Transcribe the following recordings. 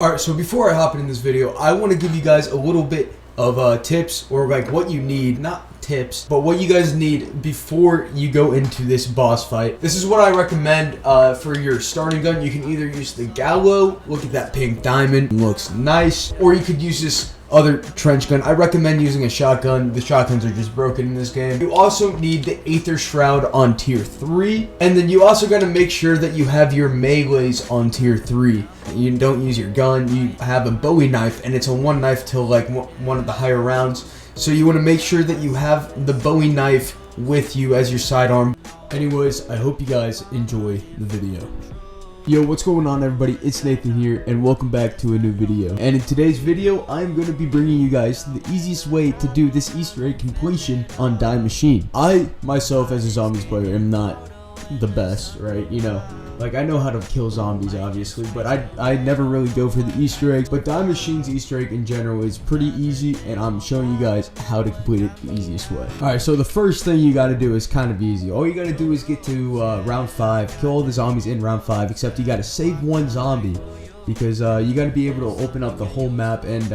Alright, so before I hop into this video, I want to give you guys a little bit of tips, or like what you need, not tips, but what you guys need before you go into this boss fight. This is what I recommend for your starting gun. You can either use the Gallo, look at that pink diamond, looks nice, or you could use this other trench gun. I recommend using a shotgun. The shotguns are just broken in this game. You also need the Aether Shroud on tier 3, and then you also got to make sure that you have your melees on tier 3. You don't use your gun, you have a Bowie knife, and it's a one knife till like one of the higher rounds. So you want to make sure that you have the Bowie knife with you as your sidearm. Anyways, I hope you guys enjoy the video. Yo, what's going on everybody? It's Nathan here and welcome back to a new video. And in today's video, I'm going to be bringing you guys the easiest way to do this Easter egg completion on Die Machine. I, myself as a zombies player, am not the best, right? You know, like I know how to kill zombies obviously, but I never really go for the Easter eggs. But Die Machine's Easter egg in general is pretty easy, and I'm showing you guys how to complete it the easiest way. Alright, so the first thing you gotta do is kind of easy. All you gotta do is get to round 5, kill all the zombies in round 5, except you gotta save one zombie, because you gotta be able to open up the whole map, and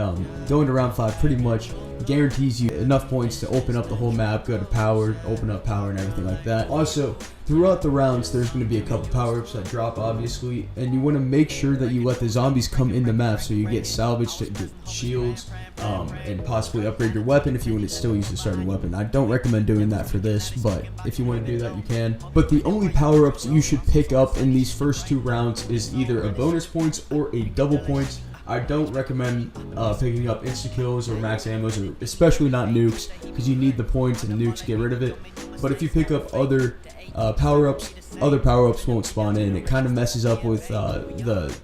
going to round 5 pretty much guarantees you enough points to open up the whole map, go to power, open up power and everything like that. Also, throughout the rounds, there's going to be a couple power-ups that drop, obviously, and you want to make sure that you let the zombies come in the map so you get salvage to get shields, and possibly upgrade your weapon if you want to still use the starting weapon. I don't recommend doing that for this, but if you want to do that, you can. But the only power-ups you should pick up in these first 2 rounds is either a bonus points or a double points. I don't recommend picking up insta-kills or max ammos, or especially not nukes, because you need the points and the nukes to get rid of it. But if you pick up other power-ups, other power-ups won't spawn in. It kind of messes up with the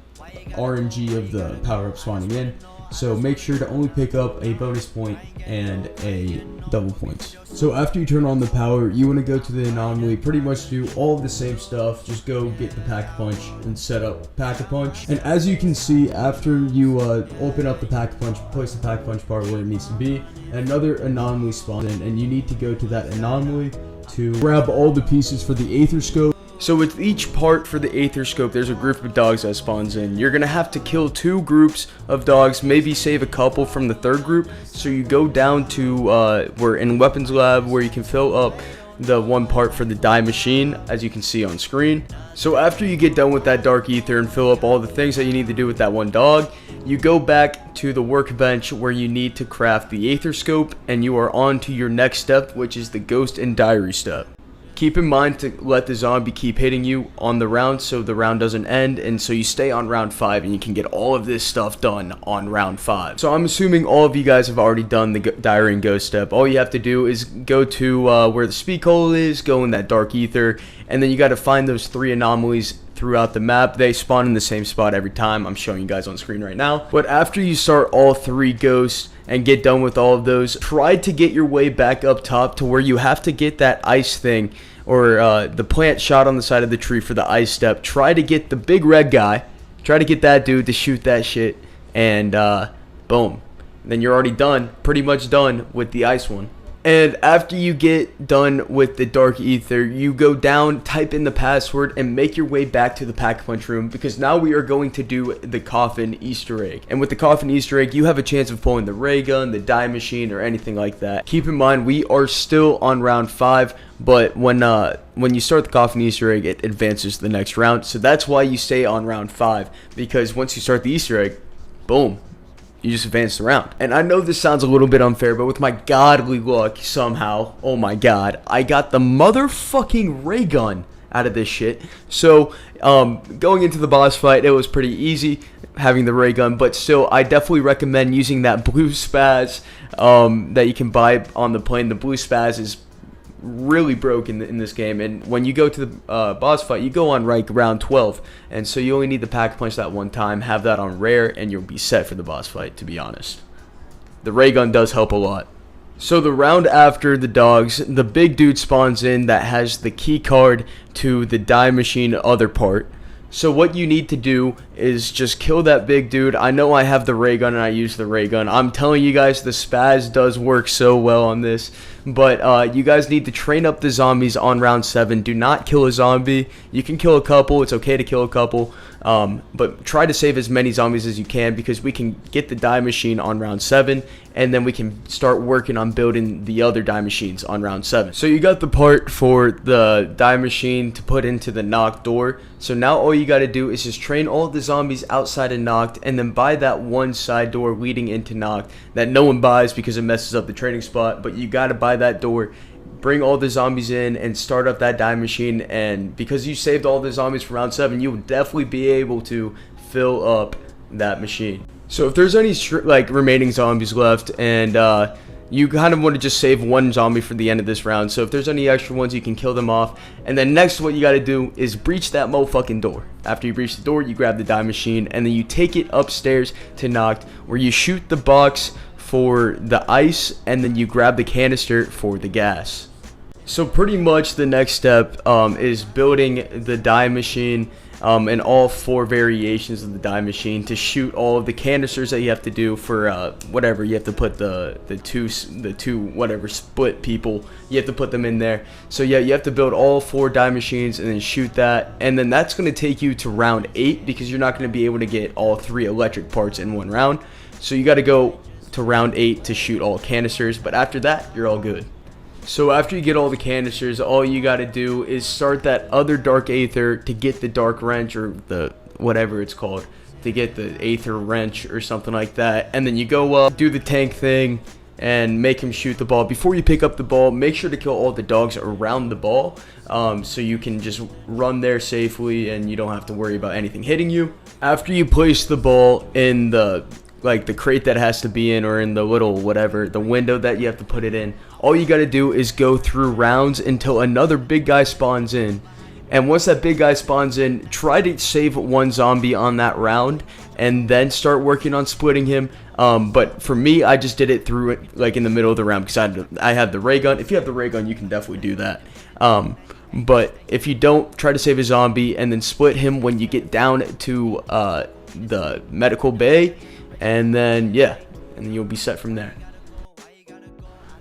RNG of the power-up spawning in. So make sure to only pick up a bonus point and a double points. So after you turn on the power, you want to go to the anomaly, pretty much do all of the same stuff. Just go get the Pack-a-Punch and set up Pack-a-Punch. And as you can see, after you open up the Pack-a-Punch, place the Pack-a-Punch part where it needs to be, another anomaly spawns in, and you need to go to that anomaly to grab all the pieces for the Aether Scope. So with each part for the Aether Scope, there's a group of dogs that spawns in. You're going to have to kill 2 groups of dogs, maybe save a couple from the 3rd group. So you go down to we're in Weapons Lab, where you can fill up the one part for the Die Machine, as you can see on screen. So after you get done with that Dark Ether and fill up all the things that you need to do with that one dog, you go back to the workbench where you need to craft the Aether Scope, and you are on to your next step, which is the Ghost and Diary step. Keep in mind to let the zombie keep hitting you on the round so the round doesn't end, and so you stay on round 5 and you can get all of this stuff done on round 5. So I'm assuming all of you guys have already done the Diary and Ghost step. All you have to do is go to where the speed hole is, go in that Dark Ether, and then you got to find those 3 anomalies throughout the map. They spawn in the same spot every time. I'm showing you guys on screen right now. But after you start all 3 ghosts and get done with all of those, try to get your way back up top to where you have to get that ice thing, or the plant shot on the side of the tree for the ice step. Try to get the big red guy, try to get that dude to shoot that shit, and boom, then you're already done, pretty much done with the ice one. And after you get done with the Dark Ether, you go down, type in the password, and make your way back to the Pack-a-Punch room, because now we are going to do the Coffin Easter egg. And with the Coffin Easter egg, you have a chance of pulling the ray gun, the Die Machine, or anything like that. Keep in mind, we are still on round 5, but when you start the Coffin Easter egg, it advances to the next round. So that's why you stay on round 5, because once you start the Easter egg, boom, you just advance the round. And I know this sounds a little bit unfair, but with my godly luck, somehow, oh my god, I got the motherfucking ray gun out of this shit. So going into the boss fight, it was pretty easy having the ray gun, but still, I definitely recommend using that blue spaz that you can buy on the plane. The blue spaz is really broken in this game, and when you go to the boss fight, you go on like round 12, and so you only need the Pack-a-Punch that one time, have that on rare, and you'll be set for the boss fight. To be honest, the ray gun does help a lot. So the round after the dogs, the big dude spawns in that has the key card to the Die Machine other part. So what you need to do is just kill that big dude. I know I have the ray gun and I use the ray gun. I'm telling you guys, the spaz does work so well on this. But you guys need to train up the zombies on round 7. Do not kill a zombie. You can kill a couple. It's okay to kill a couple. But try to save as many zombies as you can, because we can get the die machine on round 7, and then we can start working on building the other die machines on round 7. So you got the part for the die machine to put into the knocked door. So now all you got to do is just train all the zombies outside of knocked, and then buy that one side door leading into knocked that no one buys because it messes up the training spot. But you got to buy that door, bring all the zombies in, and start up that die machine. And because you saved all the zombies for round 7, you will definitely be able to fill up that machine. So if there's any remaining zombies left, and you kind of want to just save one zombie for the end of this round, so if there's any extra ones, you can kill them off. And then next, what you got to do is breach that motherfucking door. After you breach the door, you grab the die machine, and then you take it upstairs to knocked, where you shoot the box for the ice, and then you grab the canister for the gas. So pretty much the next step is building the die machine, and all 4 variations of the die machine to shoot all of the canisters that you have to do for whatever you have to put the two whatever split people, you have to put them in there. So yeah, you have to build all 4 die machines and then shoot that, and then that's going to take you to round 8, because you're not going to be able to get all 3 electric parts in one round. So you got to go to round 8 to shoot all canisters, but after that you're all good. So after you get all the canisters, all you got to do is start that other dark aether to get the dark wrench, or the whatever it's called, to get the aether wrench or something like that. And then you go up, do the tank thing, and make him shoot the ball. Before you pick up the ball, make sure to kill all the dogs around the ball, so you can just run there safely and you don't have to worry about anything hitting you. After you place the ball in the crate that has to be in, or in the little whatever, the window that you have to put it in, all you got to do is go through rounds until another big guy spawns in. And once that big guy spawns in, try to save one zombie on that round, and then start working on splitting him. But for me, I just did it through it in the middle of the round, because I had the ray gun. If you have the ray gun, you can definitely do that. But if you don't, try to save a zombie and then split him when you get down to the medical bay. And then you'll be set from there.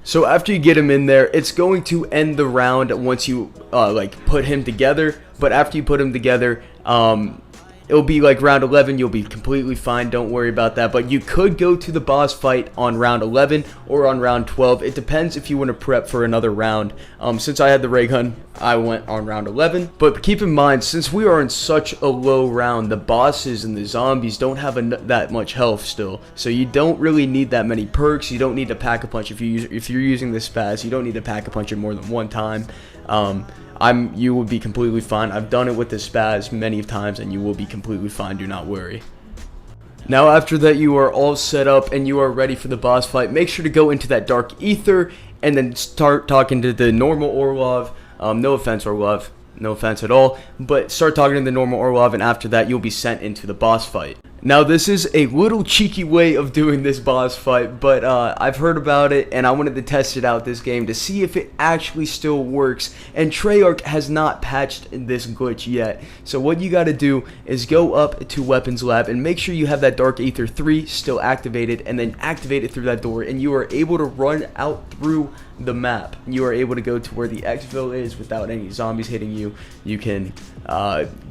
So after you get him in there, it's going to end the round once you put him together. But after you put him together, it'll be round 11. You'll be completely fine, don't worry about that. But you could go to the boss fight on round 11 or on round 12. It depends if you want to prep for another round. Since I had the ray gun, I went on round 11. But keep in mind, since we are in such a low round, the bosses and the zombies don't have that much health still. So you don't really need that many perks. You don't need to pack a punch. If you're using this spaz, you don't need to pack a punch it more than one time. You will be completely fine. I've done it with the spaz many times, and you will be completely fine. Do not worry. Now after that, you are all set up and you are ready for the boss fight. Make sure to go into that dark ether and then start talking to the normal Orlov. No offense, Orlov. No offense at all. But start talking to the normal Orlov, and after that, you'll be sent into the boss fight. Now this is a little cheeky way of doing this boss fight, but I've heard about it and I wanted to test it out this game to see if it actually still works, and Treyarch has not patched this glitch yet. So what you got to do is go up to Weapons Lab and make sure you have that Dark Aether 3 still activated, and then activate it through that door, and you are able to run out through the map. You are able to go to where the exfil is without any zombies hitting you. You can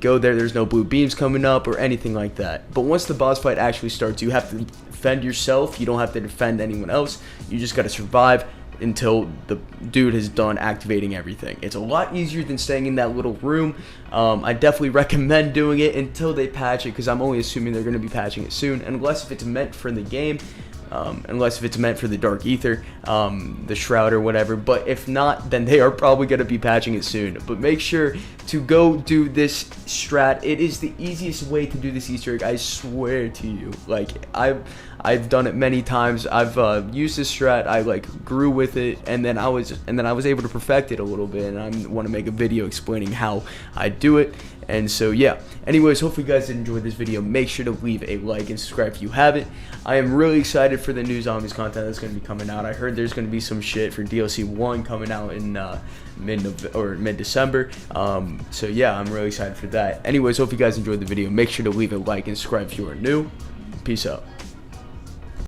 go there. There's no blue beams coming up or anything like that. But once the boss fight actually starts, you have to defend yourself. You don't have to defend anyone else. You just got to survive until the dude has done activating everything. It's a lot easier than staying in that little room. I definitely recommend doing it until they patch it, because I'm only assuming they're going to be patching it soon, unless if it's meant for the game. Unless if it's meant for the Dark Aether, the Shroud or whatever. But if not, then they are probably going to be patching it soon. But make sure to go do this strat. It is the easiest way to do this Easter egg, I swear to you. I've done it many times. I've used this strat. I like grew with it, and then I was able to perfect it a little bit, and I want to make a video explaining how I do it. And so yeah, anyways, hopefully you guys did enjoy this video. Make sure to leave a like and subscribe if you haven't. I am really excited for the new zombies content that's going to be coming out. I heard there's going to be some shit for DLC 1 coming out in mid-December. So yeah, I'm really excited for that. Anyways, hope you guys enjoyed the video. Make sure to leave a like and subscribe if you are new. Peace out.